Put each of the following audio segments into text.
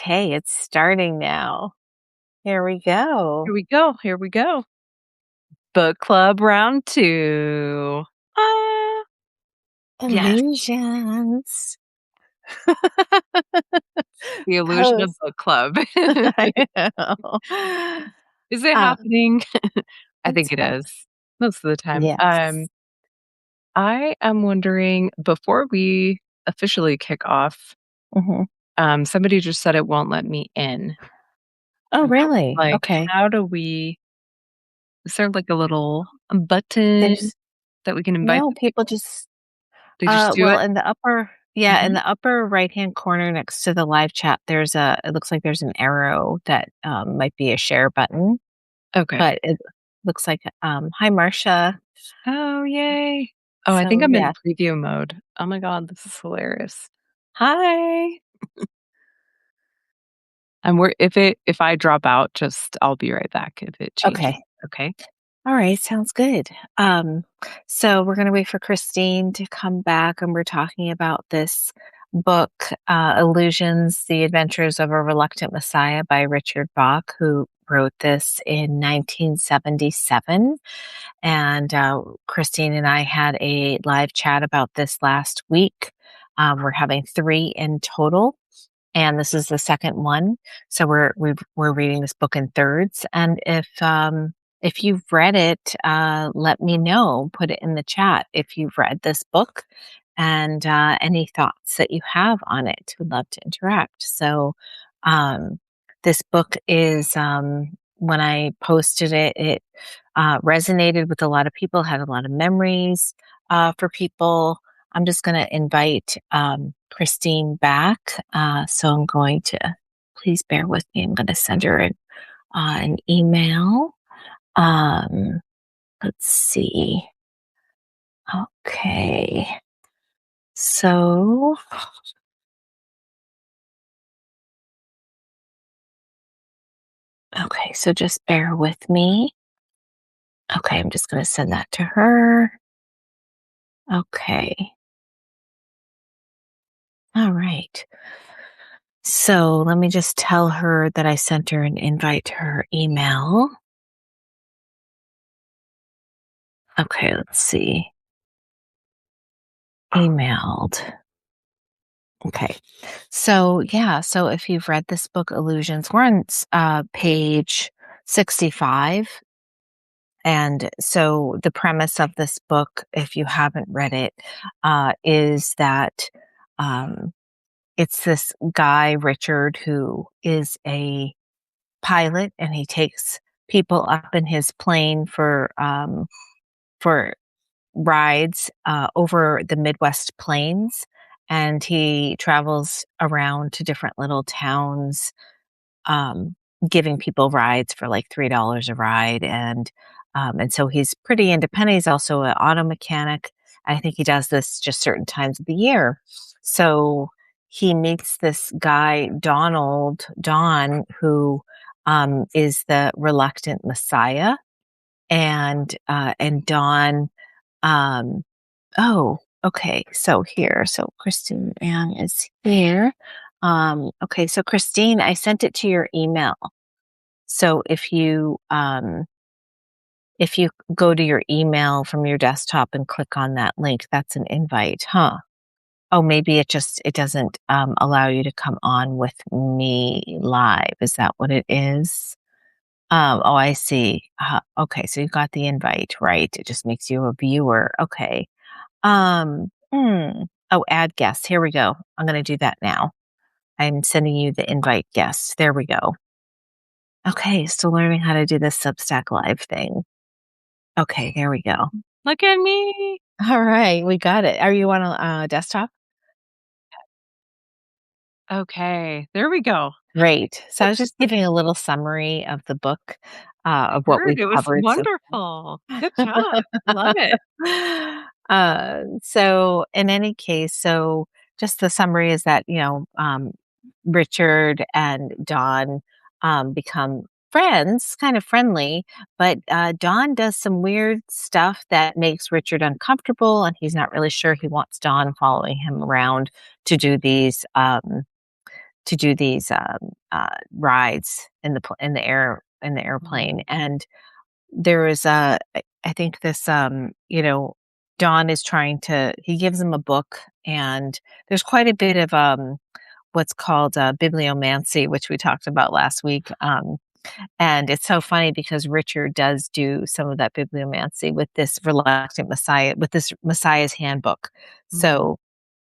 Okay, it's starting now. Here we go. Here we go. Here we go. Book club round 2. Ah, yes. Illusions. The illusion of Post. book club. I know. Is it Uh, happening? I it's think it fun. is most of the time. Yes. I am wondering, before we officially kick off, Hmm. somebody just said it won't let me in. Oh, And I was really? like, Okay. how do we is there like a little button There's that we can invite no the people people? just They just do well it? in the upper yeah, in Mhm. the upper right-hand corner next to the live chat, it looks like there's an arrow that might be a share button, Okay. but it looks like hi Marcia. Oh, yay. Oh, I think So I'm in yeah. preview mode. Oh my god, this is hilarious. Hi. If I drop out, just I'll be right back if it changes. Okay. Okay? All right, sounds good. So we're going to wait for Christine to come back, and we're talking about this book, Illusions: The Adventures of a Reluctant Messiah by Richard Bach, who wrote this in 1977. And Christine and I had a live chat about this last week. We're having three in total, and this is the second one. So we're reading this book in thirds. And if you've read it, let me know. Put it in the chat if you've read this book, and any thoughts that you have on it. Would love to interact. So um, this book is when I posted it, it resonated with a lot of people. Had a lot of memories for people. I'm just going to invite Christine back. So I'm going to, please bear with me. I'm going to send her an email. Um, let's see. Okay. So, okay. So just bear with me. Okay. I'm just going to send that to her. Okay. All right. So let me just tell her that I sent her an invite to her email. Okay, let's see. Emailed. Okay. So, yeah. So, if you've read this book, Illusions, we're on page 65. And so, the premise of this book, if you haven't read it, is that um, it's this guy, Richard, who is a pilot, and he takes people up in his plane for rides over the Midwest plains, and he travels around to different little towns, um, giving people rides for like $3 a ride, and so he's pretty independent. He's also an auto mechanic. I think he does this just certain times of the year. So he meets this guy, Don, who is the reluctant Messiah, and Don um, oh, okay. So here, so Christine Ann is here. Okay, so Christine, I sent it to your email. So if you go to your email from your desktop and click on that link, that's an invite, huh? Oh, maybe it doesn't allow you to come on with me live. Is that what it is? Oh, I see. Okay, so you got the invite, right? It just makes you a viewer. Okay. Oh, add guests. Here we go. I'm going to do that now. I'm sending you the invite guests. There we go. Okay, still learning how to do this Substack Live thing. Okay, there we go. Look at me. All right, we got it. Are you on a desktop? Okay, there we go. Great. So I was just giving a little summary of the book, of what Word, we've it was covered so wonderful. Good job. Love it. so in any case, so just the summary is that, Richard and Dawn become friends, kind of friendly, but Dawn does some weird stuff that makes Richard uncomfortable, and he's not really sure he wants Dawn following him around to do these to do these rides in the Mhm. airplane. And there is I think this Don is trying to he gives him a book, and there's quite a bit of what's called bibliomancy, which we talked about last week. And it's so funny because Richard does do some of that bibliomancy with this reluctant Messiah, with this Messiah's handbook. Mm. So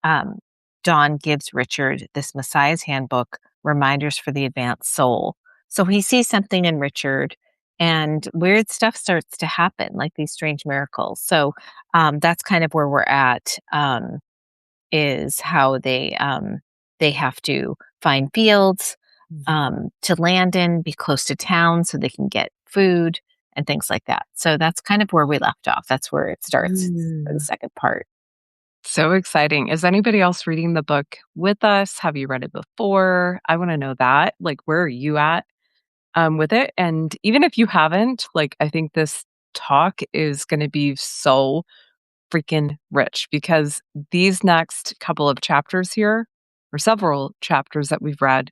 um, Don gives Richard this Messiah's handbook, reminders for the advanced soul. So he sees something in Richard, and weird stuff starts to happen, like these strange miracles. So that's kind of where we're at. Is how they have to find fields Mhm. to land in, be close to town so they can get food and things like that. So that's kind of where we left off. That's where it starts for the Mm. second part. So exciting. Is anybody else reading the book with us? Have you read it before? I wanna know that. Like, where are you at, with it? And even if you haven't, like, I think this talk is gonna be so freaking rich because these next couple of chapters here, or several chapters that we've read,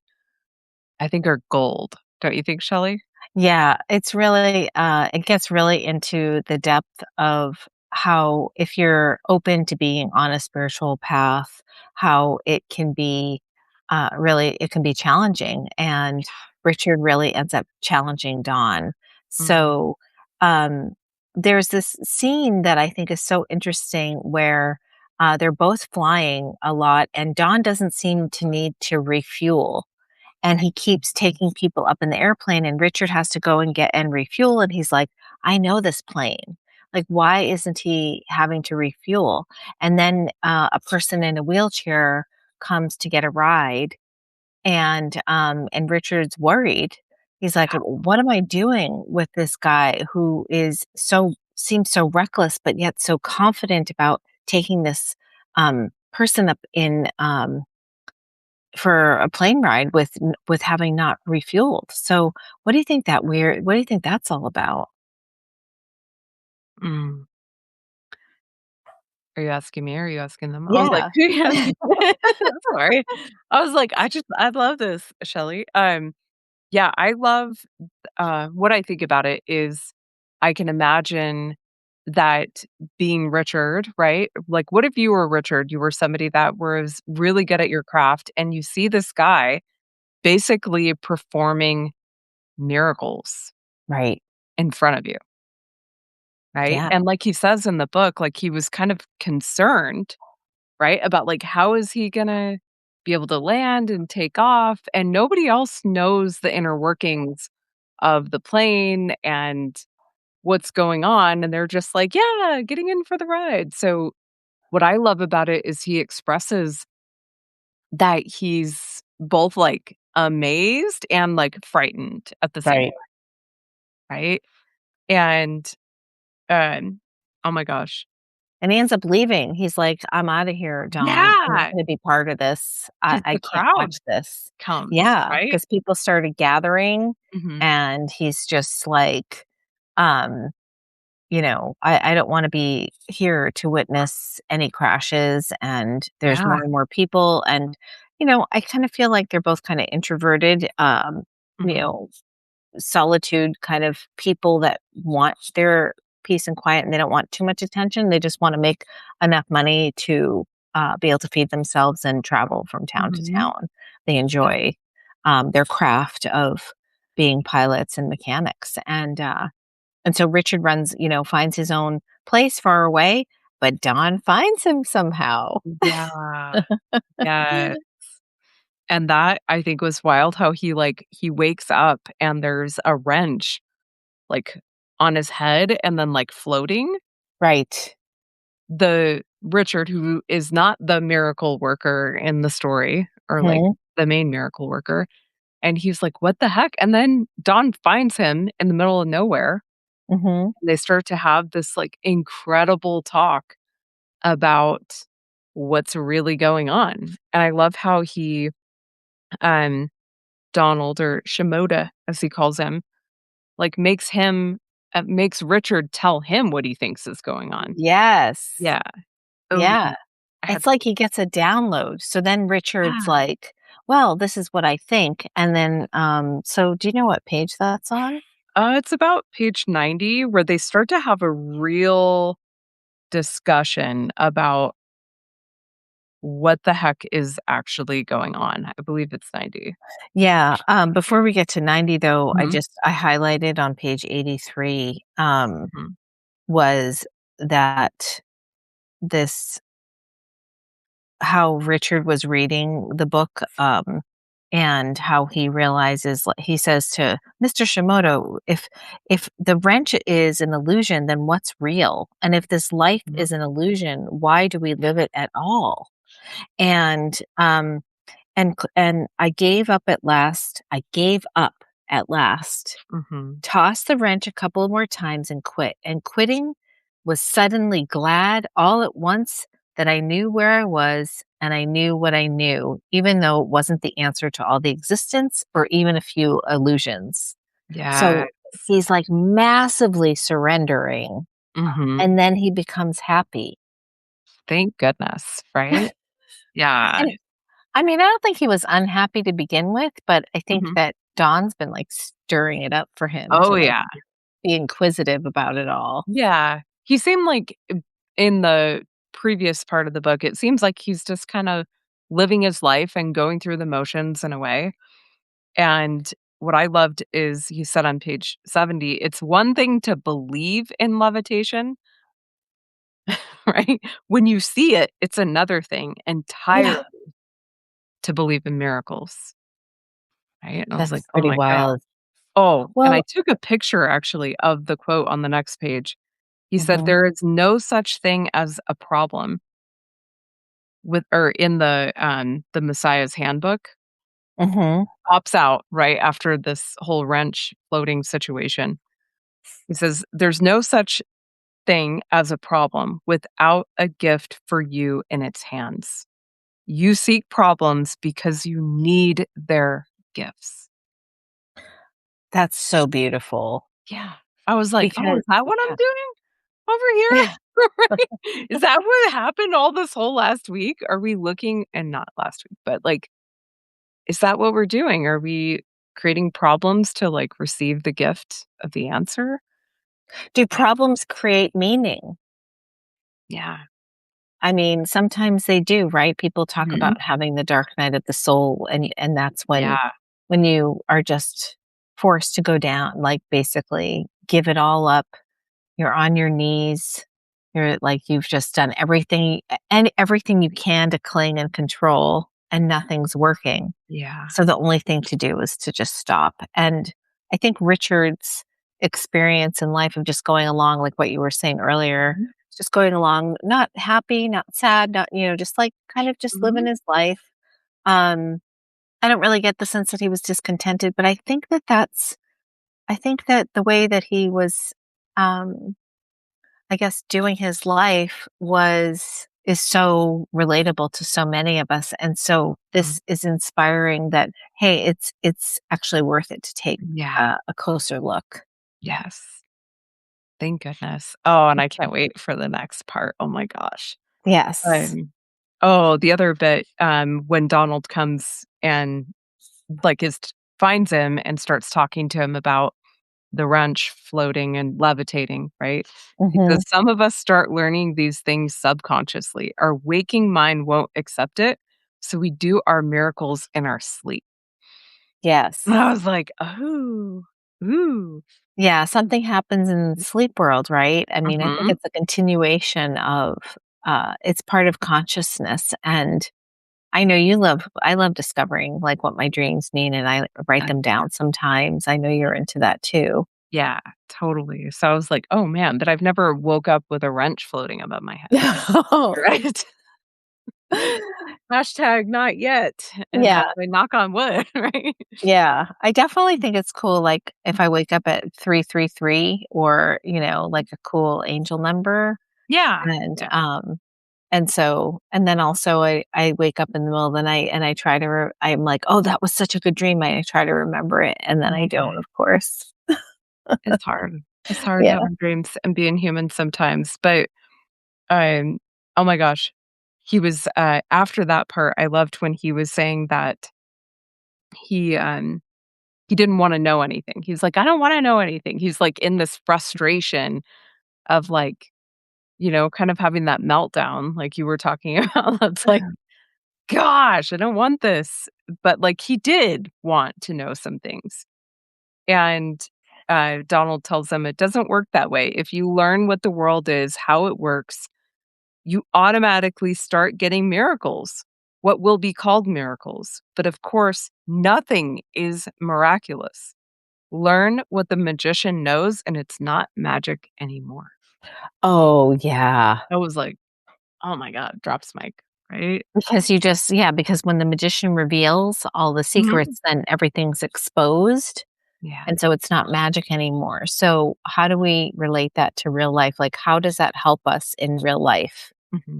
I think are gold. Don't you think, Shelley? Yeah, it's really it gets really into the depth of how if you're open to being on a spiritual path, how it can be really it can be challenging. And Richard really ends up challenging Dawn. Mhm. So um there's this scene that I think is so interesting where they're both flying a lot and Dawn doesn't seem to need to refuel, and he keeps taking people up in the airplane, and Richard has to go and get and refuel, and he's like, "I know this plane. Like, why isn't he having to refuel?" And then, a person in a wheelchair comes to get a ride, and Richard's worried. He's like, "What am I doing with this guy who is so seems so reckless, but yet so confident about taking this, person up in, for a plane ride with having not refueled." So, what do you think that's all about? Mm. Are you asking me or are you asking them? I was like, Yeah. who you asking? Sorry. I was like, I love this, Shelley. Yeah, I love what I think about it is I can imagine that being Richard, right? Like, what if you were Richard? You were somebody that was really good at your craft, and you see this guy basically performing miracles Right. in front of you, right? Yeah. And like he says in the book, like he was kind of concerned, right? About like, how is he gonna be able to land and take off? And nobody else knows the inner workings of the plane and what's going on. And they're just like, yeah, getting in for the ride. So, what I love about it is he expresses that he's both like amazed and like frightened at the same Right. time, right? And, um, oh my gosh. And he ends up leaving. He's like, "I'm out of here, Don. I'm not Yeah, gonna be part of this. because I the can't crowd watch this." comes, Yeah, right? because people started gathering, Mhm. and he's just like, um I don't want to be here to witness any crashes, and there's Yeah. more and more people. And, I kind of feel like they're both kind of introverted, you Mhm. know, solitude kind of people that want their peace and quiet, and they don't want too much attention. They just want to make enough money to be able to feed themselves and travel from town to Mhm. town. They Yeah. enjoy their craft of being pilots and mechanics. And so Richard finds his own place far away, but Don finds him somehow. Yeah. Yes. And that I think was wild how he wakes up and there's a wrench, like, on his head and then, like, floating. Right. The Richard, who is not the miracle worker in the story or, like, Mhm, the main miracle worker, and he's like, "What the heck?" And then Dawn finds him in the middle of nowhere, mhm. and they start to have this, like, incredible talk about what's really going on, and I love how um, Donald, or Shimoda, as he calls him, like, makes Richard tell him what he thinks is going on. Yes. Yeah. Oh, Yeah. I had It's like he gets a download. So then Richard's yeah. like, well, this is what I think. And then, so do you know what page that's on? It's about page 90 where they start to have a real discussion about what the heck is actually going on. I believe it's 90. Yeah. Before we get to 90 though, Mhm, I highlighted on page 83, mhm, was that this how Richard was reading the book, and how he realizes, like, he says to Mr. Shimoto, if the wrench is an illusion, then what's real? And if this life mhm, is an illusion, why do we live it at all? And and I gave up at last. I gave up at last. mhm. Tossed the wrench a couple more times and quit. And quitting was suddenly glad all at once that I knew where I was and I knew what I knew, even though it wasn't the answer to all the existence or even a few illusions. Yes. So he's like massively surrendering Mhm. and then he becomes happy. Thank goodness, right? Yeah. And I mean, I don't think he was unhappy to begin with, but I think Mhm. that Dawn's been like stirring it up for him Oh, to like yeah. be inquisitive about it all. Yeah. He seemed like in the previous part of the book, it seems like he's just kinda living his life and going through the motions in a way, and what I loved is he said on page 70, "It's one thing to believe in levitation," right? When you see it, it's another thing entirely Yeah. to believe in miracles, right? And I was That's like, "Oh pretty my god." wild. Oh, and I Well, took a picture actually of the quote on the next page. He said, mhm, "There is no such thing as a problem with," or in the Messiah's Handbook, mhm. pops out right after this whole wrench floating situation. He says, "There's no such thing as a problem without a gift for you in its hands. You seek problems because you need their gifts." That's so beautiful Yeah. I was like, "Oh, because is that what I'm yeah. doing over here?" Yeah. Right? Is that what happened all this whole last week? Are we looking, and not last week, but, like, is that what we're doing? Are we creating problems to, like, receive the gift of the answer? Do problems create meaning? Yeah. I mean, sometimes they do, right? People talk Mhm. about having the dark night of the soul, and that's Yeah. when you are just forced to go down, like, basically give it all up. You're on your knees. You're like, you've just done everything and everything you can to cling and control, and nothing's working. Yeah. So the only thing to do is to just stop. And I think Richard's experience in life of just going along, like what you were saying earlier, Mhm. just going along, not happy, not sad, not, just like kind of just living Mhm. his life. Um, I don't really get the sense that he was discontented, but I think that the way that he was, um, I guess, doing his life is so relatable to so many of us, and so Mm. this is inspiring that, hey, it's actually worth it to take Yeah. a closer look. Yes. Thank goodness. Oh, and I can't wait for the next part. Oh my gosh. Yes. Um, oh, the other bit, when Donald comes and, like, finds him and starts talking to him about the wrench floating and levitating, right? He Mhm. says, "Some of us start learning these things subconsciously. Our waking mind won't accept it, so we do our miracles in our sleep." And Yes. I was like, "Oh, ooh." Yeah, something happens in the sleep world, right? I mean, I think Mhm. it's a continuation of, it's part of consciousness, and I love discovering, like, what my dreams mean, and I write Uh, them down sometimes. I know you're into that too. yeah, totally. So I was like, "Oh, man," but I've never woke up with a wrench floating above my head, right? Hashtag not yet, and, Yeah, I knock on wood, right? yeah. I definitely think it's cool, like, if I wake up at 333 or, like a cool angel number, Yeah, and, yeah. and then also I wake up in the middle of the night and I try to I'm like, "Oh, that was such a good dream." I try to remember it, and then I don't, Mhm. of course. It's hard. It's hard Yeah. having dreams and being human sometimes, but, um, oh my gosh, he was, after that part, I loved when he was saying that he didn't wanna know anything. He's like, "I don't wanna know anything." He's, like, in this frustration of, like, kind of having that meltdown like you were talking about. That's like, "Gosh, I don't want this." But, like, he did want to know some things. And, Donald tells him, "It doesn't work that way. If you learn what the world is, how it works, you automatically start getting miracles, what will be called miracles. But of course, nothing is miraculous. Learn what the magician knows, and it's not magic anymore." Oh, yeah. I was like, "Oh my god," drops mic, right? Because you just yeah, because when the magician reveals all the Mhm. secrets, then everything's exposed, Yeah. and so it's not magic anymore. So, how do we relate that to real life? Like, how does that help us in real life,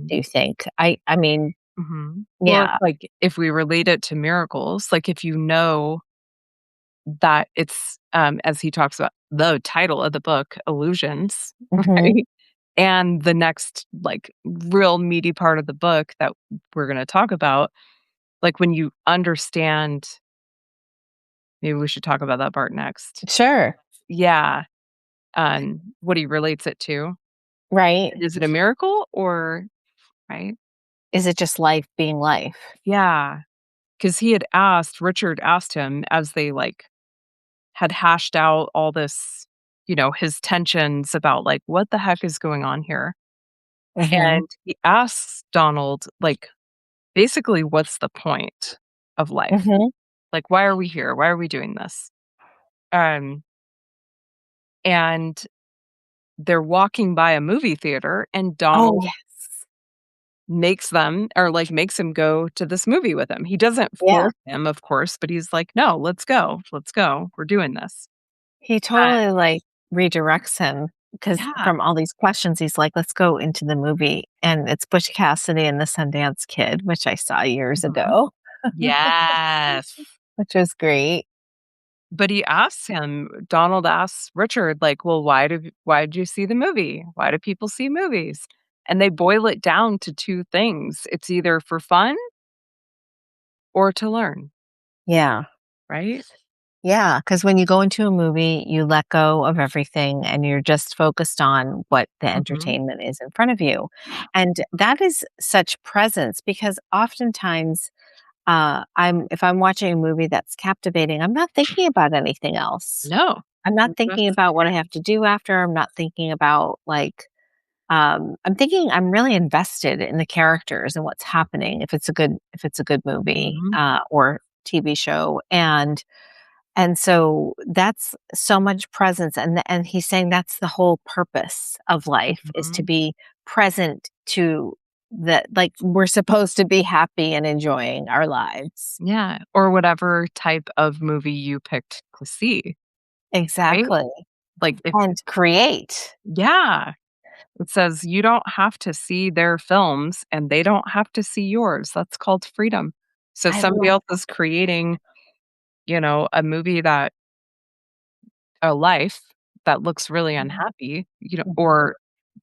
do Mhm. you think? I mean, Mhm. Well, it's yeah. like, if we relate it to miracles, like, if you know that it's, as he talks about the title of the book, illusions, Mhm. right? And the next, like, real meaty part of the book that we're gonna talk about, like, when you understand maybe we should talk about that part next. Sure. Yeah, what he relates it to. Right? Is it a miracle or right? Is it just life being life? Yeah, because Richard asked him as they, like, had hashed out all this, his tensions about, like, what the heck is going on here? Mhm. And he asks Donald, like, basically, what's the point of life? Mhm. Like, why are we here? Why are we doing this? Um, and they're walking by a movie theater, and Oh, Donald yes. makes him go to this movie with him. He doesn't Yeah. force him, of course, but he's like, "No, let's go. Let's go. We're doing this." He Uh, totally, like, redirects him because yeah. from all these questions, he's like, "Let's go into the movie," and it's Butch Cassidy and the Sundance Kid, which I saw years Mhm. ago, Yes. which was great. But Donald asks Richard, like, "Well, why did you see the movie? Why do people see movies?" And they boil it down to 2 things. It's either for fun or to learn, Yeah. right? Yeah, because when you go into a movie, you let go of everything and you're just focused on what the Mhm. entertainment is in front of you, and that is such presence because oftentimes, I'm if I'm watching a movie that's captivating, I'm not thinking about anything else. No. I'm not You're thinking just about what I have to do after, I'm not thinking about, like, I'm thinking I'm really invested in the characters and what's happening if it's a good movie, Mhm. or TV show, and so that's so much presence, and he's saying that's the whole purpose of life is to Mhm. be present to like, we're supposed to be happy and enjoying our lives. Yeah, or whatever type of movie you picked to see, right? Exactly, Like, if and create. yeah. It says you don't have to see their films and they don't have to see yours. That's called freedom. So I somebody love else is creating, a movie a life that looks really Mhm, unhappy, mhm, or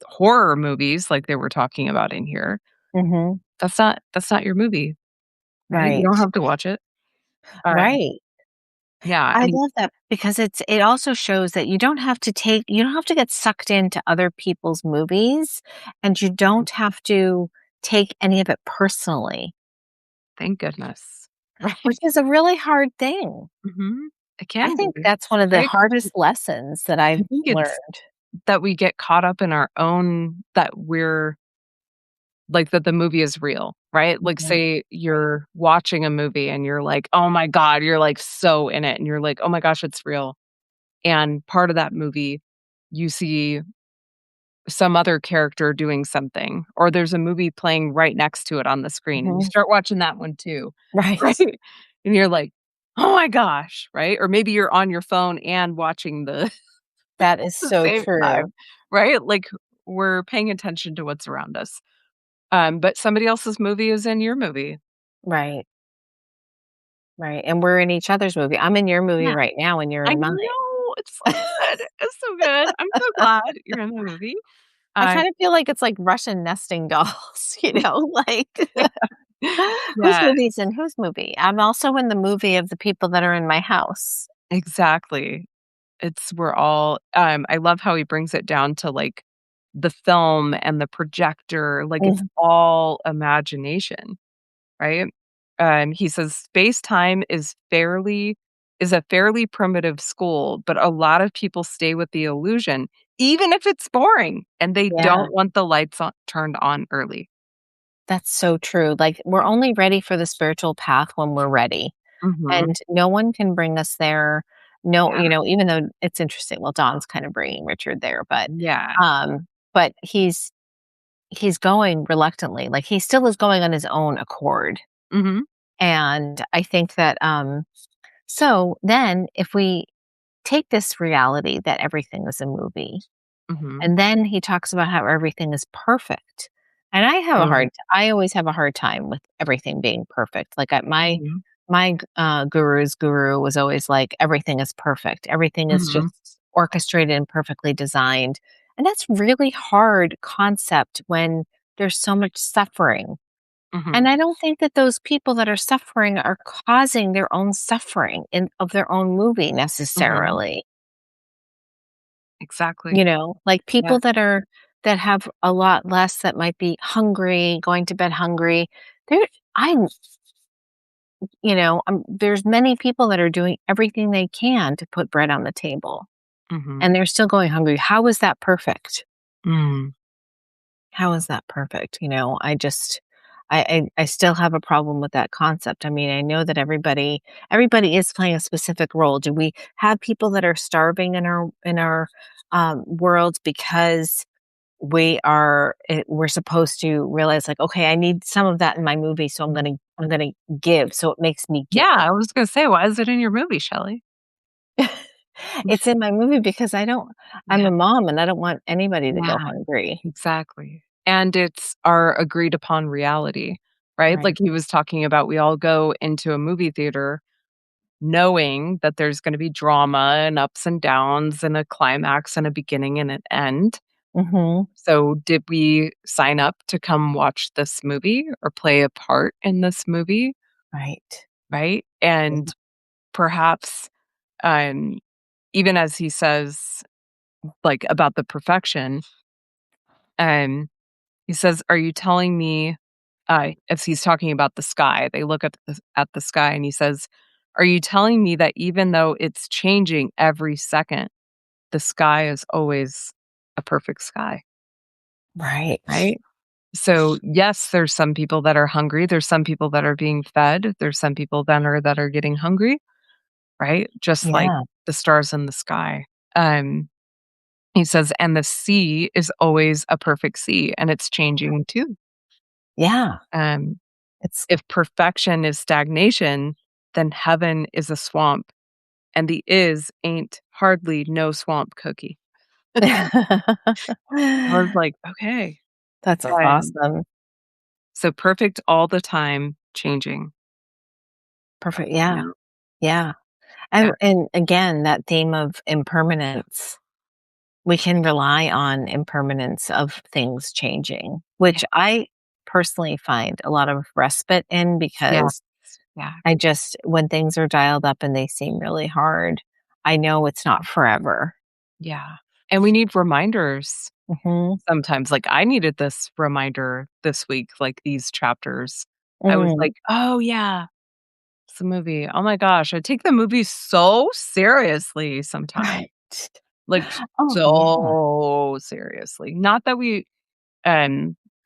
horror movies like they were talking about in here. mhm, That's not your movie, right? You don't right, have to watch it. right. Yeah, I and love that because it also shows that you don't have to get sucked into other people's movies, and you don't have to take any of it personally, thank goodness. which Right? is a really hard thing. Mhm. It I can think be, that's one of the right? hardest lessons that I I've think it's learned. that we get caught up in our own that we're like, that the movie is real, right? Like, Mhm, say you're watching a movie and you're like, "Oh my god," you're, like, so in it, and you're like, "Oh my gosh, it's real." And part of that movie, you see some other character doing something, or there's a movie playing right next to it on the screen, and you mhm, start watching that one too, right? right. And you're like, "Oh my gosh," right? Or maybe you're on your phone and watching That is the so same true. time, right? Like, we're paying attention to what's around us. But somebody else's movie is in your movie. Right, right, and we're in each other's movie. I'm in your movie Yeah, right now, and you're I in mine. know, it's so good, it's so good. I'm so glad you're in the movie. I Uh, kind of feel like it's like Russian nesting dolls, like yeah, Whose Yeah, movie's in whose movie? I'm also in the movie of the people that are in my house. exactly. We're all I love how he brings it down to, like, the film and the projector, like, it's Mhm. all imagination, right? He says, "Space-time is a fairly primitive school, but a lot of people stay with the illusion, even if it's boring, and they Yeah, don't want the lights on turned on early." that's so true. Like, we're only ready for the spiritual path when we're ready, Mhm. and no one can bring us there. No, Yeah. even though it's interesting, well, Don's kind of bringing Richard there, Yeah. um, but he's going reluctantly. Like, he still is going on his own accord, Mhm. and I think that, so then if we take this reality that everything is a movie, Mhm. and then he talks about how everything is perfect. And Oh. I always have a hard time with everything being perfect. Like Mhm. my guru's guru was always like, everything is perfect. Everything is Mhm. just orchestrated and perfectly designed. And that's really hard concept when there's so much suffering. Mhm. And I don't think that those people that are suffering are causing their own suffering of their own movie Mhm. necessarily. Exactly. Like Yeah. people that have a lot less that might be hungry, going to bed hungry. There I'm there's many people that are doing everything they can to put bread on the table, Mhm. and they're still going hungry. How is that perfect? Mm. How is that perfect? I just I still have a problem with that concept. I mean, I know that everybody is playing a specific role. Do we have people that are starving in our world because we're supposed to realize, like, okay, I need some of that in my movie, so I'm gonna give, so it makes me give. Yeah, I was gonna say, why is it in your movie, Shelley? It's in my movie because I'm Yeah. a mom and I don't want anybody to go Yeah, hungry. exactly. And it's our agreed upon reality, right? Right. Like he was talking about, we all go into a movie theater knowing that there's gonna be drama and ups and downs and a climax and a beginning and an end. Mhm. So, did we sign up to come watch this movie or play a part in this movie, Right. right? Yeah. And perhaps, um, even as he says, like, about the perfection, um, he says, "Are you telling me," as he's talking about the sky, they look at the sky, and he says, "Are you telling me that even though it's changing every second, the sky is always a perfect sky?" Right. Right? So, yes, there's some people that are hungry, there's some people that are being fed, there's some people that are getting hungry, right? Just like Yeah. the stars in the sky. Um, he says, "And the sea is always a perfect sea, and it's changing too." Yeah. Um, It's if perfection is stagnation, then heaven is a swamp, and the "is" ain't hardly no swamp cookie. I was like, "Okay." That's Um, awesome. so perfect all the time, changing, Perfect. you Yeah. know? Yeah. Yeah, And again, that theme of impermanence. We can rely on impermanence of things changing, yeah, which I personally find a lot of respite in yeah, because yeah. I just when things are dialed up and they seem really hard, I know it's not forever. Yeah, and we need reminders Mhm. sometimes, like, I needed this reminder this week, like, these chapters. I was Mm. like, "Oh, yeah, it's a movie. Oh my gosh, I take the movie so seriously sometimes, Right. like, Oh, yeah. so seriously." Not that we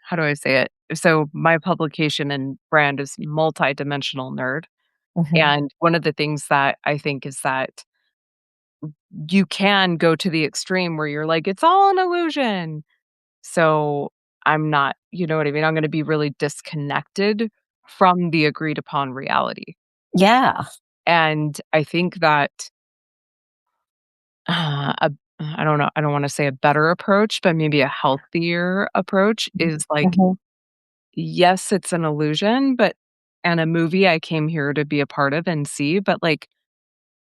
how do I say it? So, my publication and brand is multidimensional nerd, Mhm. and one of the things that I think is that you can go to the extreme where you're like, "It's all an illusion." So, I'm not, you know what I mean? I'm gonna be really disconnected from the agreed upon reality. Yeah. And I think that, a I don't know, I don't wanna say a better approach, but maybe a healthier approach is like, Mhm. yes, it's an illusion, but and a movie I came here to be a part of and see, but, like,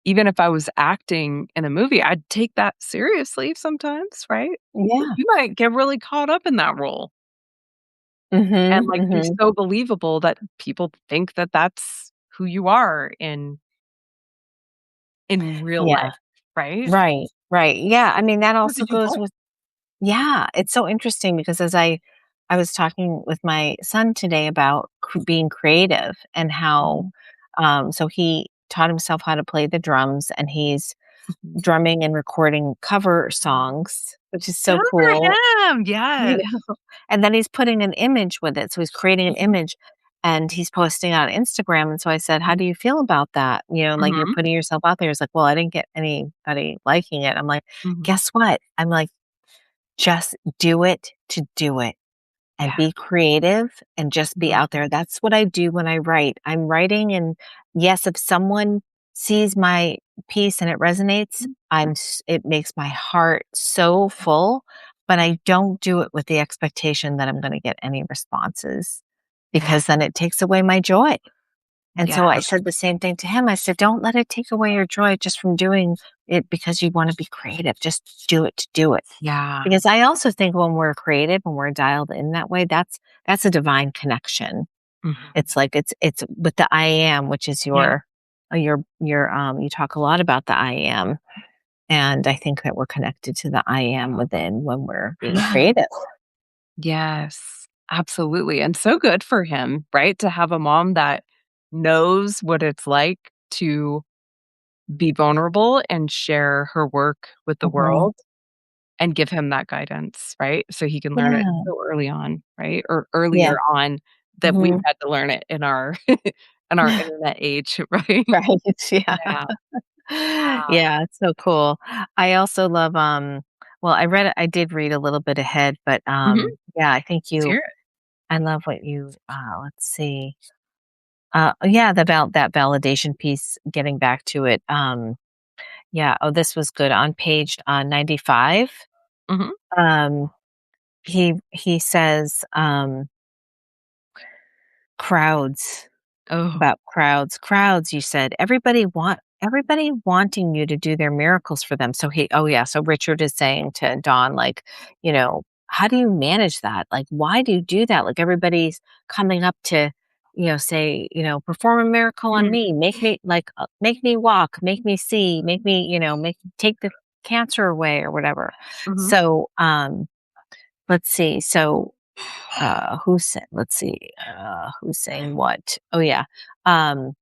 even if I was acting in a movie, I'd take that seriously sometimes, right? Like, Yeah. you might get really caught up in that role. and, Mhm, like, be mhm. so believable that people think that that's who you are in real Yeah. life, right? Right, right. Yeah, I mean, that What also did you goes don't? with yeah, it's so interesting because as I was talking with my son today about being creative and how Mhm, so he taught himself how to play the drums and he's mhm. drumming and recording cover songs, which is so Good for cool. him, You yes. know? And then he's putting an image with it. So he's creating an Mhm, image and he's posting on Instagram. And so I said, "How do you feel about that?" Like you're mhm, putting yourself out there. He's like, "Well, I didn't get anybody liking it." I'm like, mhm. "Guess what?" I'm like, "Just do it to do it." And Yeah. be creative and just be Mhm, out there. That's what I do when I write. I'm writing and yes, if someone sees my piece and it resonates, mhm. it makes my heart so full, but I don't do it with the expectation that I'm going to get any responses Yeah, because then it takes away my joy. And yeah, so I said the same thing to him. I said, "Don't let it take away your joy just from doing it because you want to be creative. Just do it to do it." yeah. Because I also think when we're creative, when we're dialed in that way, that's a divine connection. Mhm. It's like it's with the I am, which is Yeah. you talk a lot about the I am, and I think that we're connected to the I am within when we're being creative. Yes, absolutely, and so good for him, right, to have a mom that knows what it's like to be vulnerable and share her work with the Mhm. world and give him that guidance, right? So he can learn it Yeah. so early on, right? Or Yeah. earlier on that we've Mhm. had to learn it in our in our internet age, right? Right. Yeah. Yeah. Yeah. Yeah, it's so cool. I also love, well, I did read a little bit ahead, but, Mhm. yeah, I think Let's hear it. I love what let's see. Yeah, that validation piece, getting back to it. Yeah, oh, this was good. On page 95, Mhm. um, he says, crowds. Oh. About crowds, you said, everybody wanting you to do their miracles for them. So yeah, so Richard is saying to Dawn, like, "How do you manage that? Like, why do you do that? Like, everybody's coming up to, say, perform a miracle on Mhm. me, make me walk, make me see, make me, take the cancer away or whatever." Mhm. So, let's see. So who said let's see, who's saying what? Oh, yeah. Um,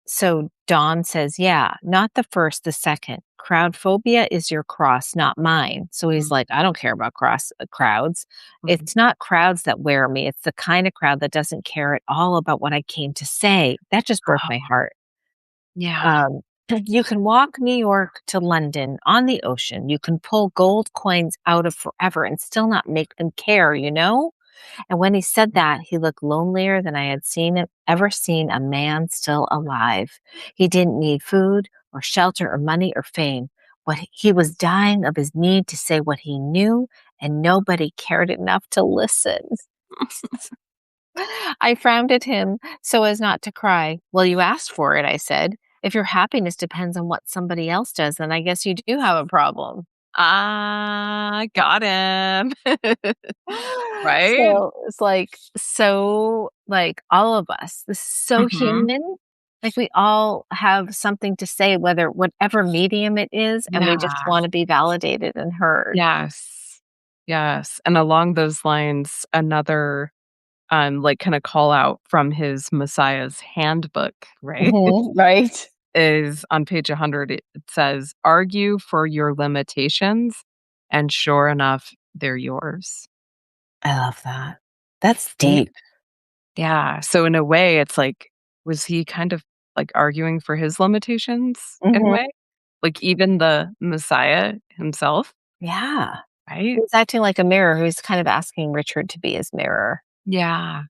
so Dawn says, "Yeah, not the first, the second. Crowd phobia is your cross, not mine." So he's Mhm. like, "I don't care about crowds. Mhm. It's not crowds that wear me. It's the kind of crowd that doesn't care at all about what I came to say." That just broke my Oh, heart. yeah. Um, you can walk New York to London on the ocean. You can pull gold coins out of forever and still not make them care, you know? And when he said that, he looked lonelier than I had ever seen a man still alive. He didn't need food or shelter or money or fame. But he was dying of his need to say what he knew, and nobody cared enough to listen. I frowned at him so as not to cry. "Well, you asked for it," I said. "If your happiness depends on what somebody else does, then I guess you do have a problem." I got him. Right? So, it's like like all of us, this is so Mhm. human. Like we all have something to say, whatever medium it is, and we just Yeah. wanna be validated and heard. Yes. Yes, and along those lines, another, like, kinda call out from his Messiah's handbook, right, Mhm, right? is on page 100, it says, "Argue for your limitations, and sure enough, they're yours." I love that. That's Right? deep. Yeah, so in a way, it's like, was he kind of, like, arguing for his limitations in a Mhm. way? Like, even the Messiah himself, Yeah. right? He's acting like a mirror who's kind of asking Richard to be his mirror. Yeah,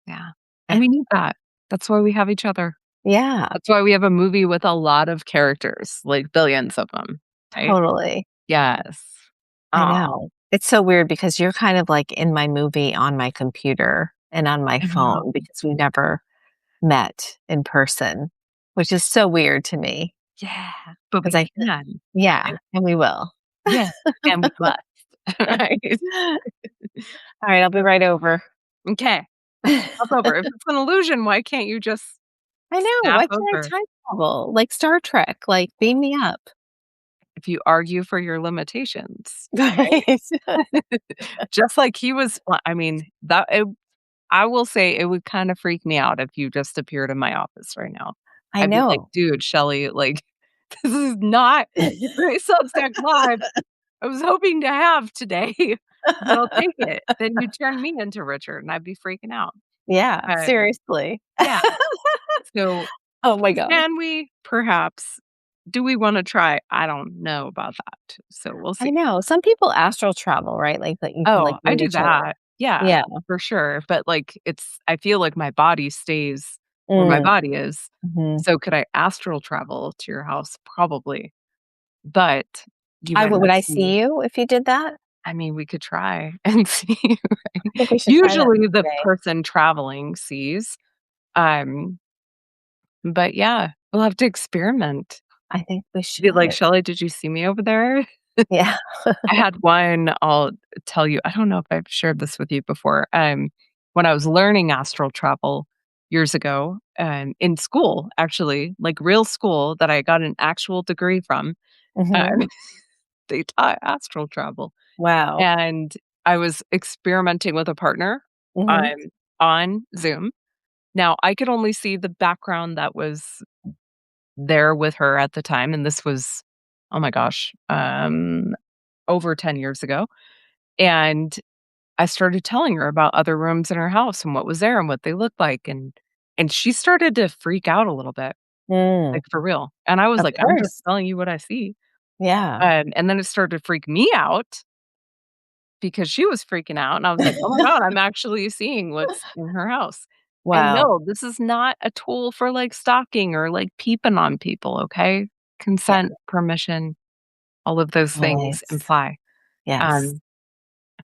yeah, Eh, and we need that. That's why we have each other. yeah, That's why we have a movie with a lot of characters, like, billions of them, right? totally. Yes. I Oh, know. It's so weird because you're kind of like in my movie on my computer and on my I know. phone because we never met in person, which is so weird to me Yeah, but 'cause we can, yeah, right? and we will. Yeah, and we must. Right. Alright, I'll be right over. Okay, hop over. If it's an illusion, why can't you just I know, snap why can't I over? time travel? Like Star Trek, like, beam me up. If you argue for your limitations, right? Right. Just like he was I mean, I will say it would kinda freak me out if you just appeared in my office right now. I I'd be like, know. "Dude, Shelley, like, this is not my Substack Live I was hoping to have today, but I'll take it." Then you turn me into Richard, and I'd be freaking out. Yeah, Um, seriously. yeah. So, Oh my god. can we? Perhaps. Do we wanna try? I don't know about that, so we'll I see. know, some people astral travel, right? Like, that you can, like, Oh, I meet do each other. that. Yeah, Yeah. for sure, but, like, I feel like my body stays where my Mm, body is. mhm. So could I astral travel to your house? Probably, but you I might would not I see see you if you did that? I mean, we could try and see, I right? think we should try that Usually, the someday. person traveling sees, um, but yeah, we'll have to experiment. I think we Be like, should. "Shelley, did you see me over there?" Yeah. I had one, I'll tell you, I don't know if I've shared this with you before, when I was learning astral travel years ago, in school, actually, like real school that I got an actual degree from, Mhm. um, they taught astral travel, Wow. and I was experimenting with a partner, Mhm. um, on Zoom. Now, I could only see the background that was there with her at the time, and this was, oh my gosh, over 10 years ago, and I started telling her about other rooms in her house and what was there and what they looked like, and she started to freak out a little bit, Mm. like, for real, and I was Of like, "I'm just course. telling you what I see." Yeah. And then it started to freak me out because she was freaking out, and I was like, "Oh my god, I'm actually seeing what's in her house." And Wow. no, this is not a tool for, like, stalking or, like, peeping on people, okay? Yeah, Consent, permission, all of those things always. imply. Yes. Um,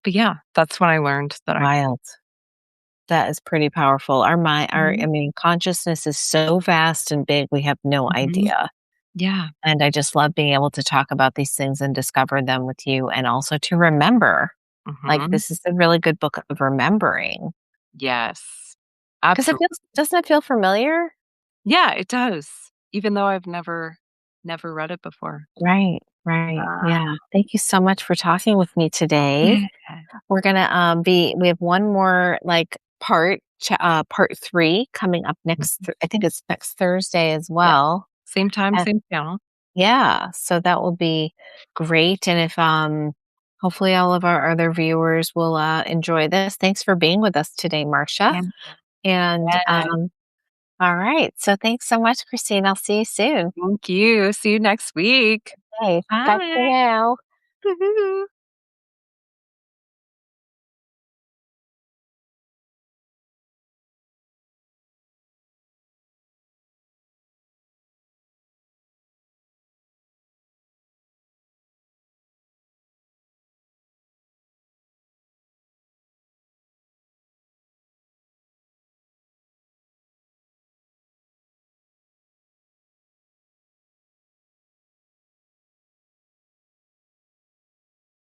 but yeah, that's when I learned that I could. Wild. That is pretty powerful. Our Mhm, I mean, consciousness is so vast and big, we have no mhm. idea. Yeah, And I just love being able to talk about these things and discover them with you and also to remember. Like, mhm. this is a really good book of remembering. Yes. 'Cause it Absolutely. feels doesn't it feel familiar? Yeah, it does, even though I've never read it before. Right, right. Ah, Yeah. Thank you so much for talking with me today. yeah. We're gonna, we have one more, like, part 3 coming up next Mhm. I think it's next Thursday as Yeah. well. Same time, And same channel. yeah, so that will be great, and if, hopefully all of our other viewers will, enjoy this. Thanks for being with us today, Marcia, Yeah. and, Yes. alright, so thanks so much, Christine. I'll see you soon. Thank you. See you next week. Hey, bye for Bye. now. Woohoo.